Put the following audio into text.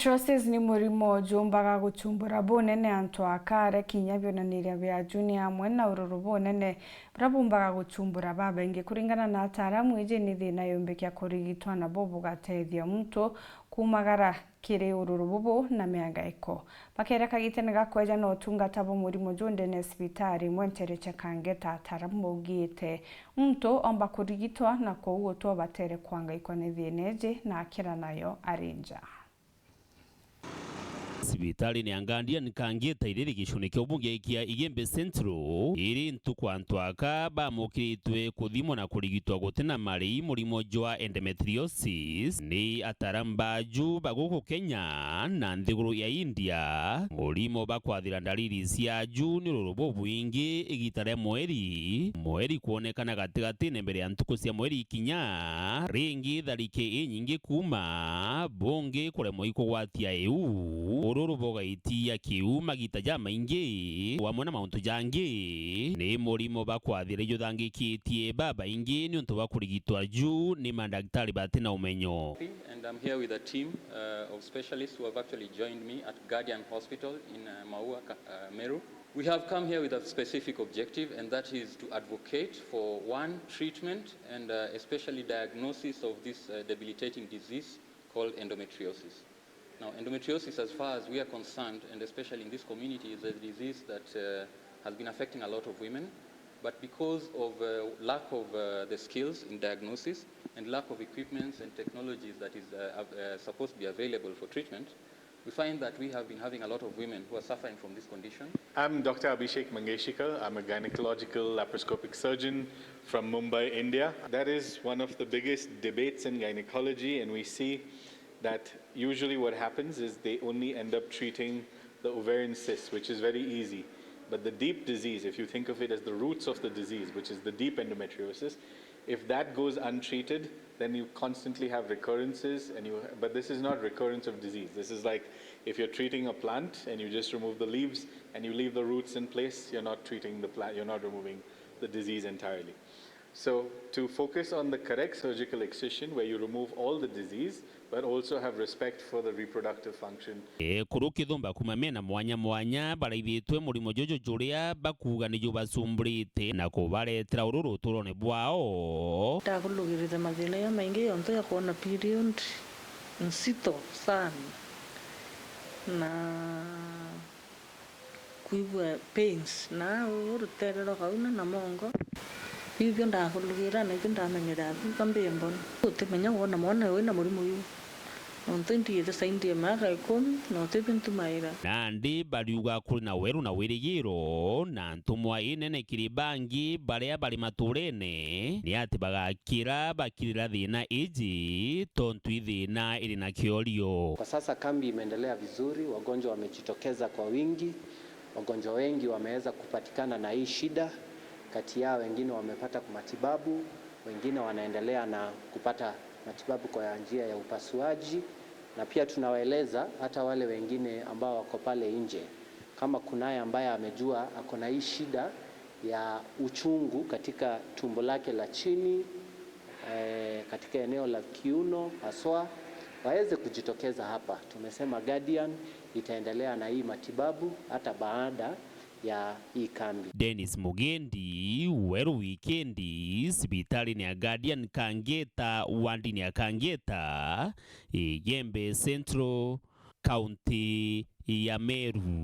Endometriosis ni murimo jumbaga guchumbura bunene antu akare kinya bionaniria bia junior hamwe na ururu bunene burabumbaga guchumbura babengi kuringana na ataramu iji ni thina yumbikia kurigitwa na bobu gatethia muntu kumagara kiri ururu bubu na miangaiko bakereka gitene gakweja no tungata bo murimo jundene sibitari mwentereche kangeta ataramu bogite muntu omba kurigitwa na kugutwa batere kwangaikwa ni thina iji na akira nayo arinja. Sibitari ni angandia nikangeta iriri gicuni kyo bunge kia Igembe Central iri ntuku antwaka bamukiritwe kuthimo na kurigitwa gutena mari murimo jwa endometriosis ni atarambaju baguku Kenya na nthiguru ya India murimo bakwathira ndariri cia ju ni rurubo bwingi igitare mweri kuonekana gatigati mbere ya ntuku cia mweri ikinya ringi tharike inyingi kuma bunge kuremwo ikugwatia ururu bogaitia kiuma gitaja maingi wamwe na mauntu jangi ni murimo bakwathire juthangikitie baba ingi ni untu bakurigitwa ju ni mandaktari batina umenyo. And I'm here with a team of specialists who have actually joined me at Guardian Hospital in Maua, Meru. We have come here with a specific objective, and that is to advocate for one, treatment and especially diagnosis of this debilitating disease called endometriosis. Now, endometriosis, as far as we are concerned, and especially in this community, is a disease that has been affecting a lot of women. But because of lack of the skills in diagnosis and lack of equipments and technologies that is supposed to be available for treatment, we find that we have been having a lot of women who are suffering from this condition. I'm Dr. Abhishek Mangeshikar. I'm a gynecological laparoscopic surgeon from Mumbai, India. That is one of the biggest debates in gynecology, and we see that usually what happens is they only end up treating the ovarian cyst, which is very easy. But the deep disease, if you think of it as the roots of the disease, which is the deep endometriosis, if that goes untreated, then you constantly have recurrences. But this is not recurrence of disease. This is like if you're treating a plant and you just remove the leaves and you leave the roots in place, you're not treating the plant, you're not removing the disease entirely. So to focus on the correct surgical excision where you remove all the disease but also have respect for the reproductive function. Kurukithumba kumamena mwanya baraithitwe murimo jojo juria bakuga ni jubasumbrite na kubaretera ururu turone bwao ndakulugirite mathina ya maingi yonthe ya kuona period nsito sana na kuigua pains na uruterero kauna na mongo hivyo ndakulugira na hivyo ndamenyera kambe mbona utemenya wona mwana wena murimu uyu ontendi saindi mara ikumi no tebintu maira nandi bariuga kuri na weru na wirigiro na ntumwa inene kiribangi baria bari maturene ni ati bagakira bakirira thina iji tontu thina iri na kiorio. Kwa sasa kambi imeendelea vizuri, wagonjwa wamejitokeza kwa wingi, wagonjwa wengi wameweza kupatikana na hii shida. Kati yao wengine wamepata matibabu, wengine wanaendelea na kupata matibabu kwa njia ya upasuaji, na pia tunawaeleza hata wale wengine ambao wako pale nje, kama kunaye ambaye amejua ako na hii shida ya uchungu katika tumbo lake la chini, katika eneo la kiuno haswa, waweze kujitokeza hapa. Tumesema Guardian itaendelea na hii matibabu hata baada ya hii kambi. Dennis Mugendi, Weru Wikendi, sibitari ni Guardian Kangeta, wandi ni Kangeta, Igembe Central, County ya Meru.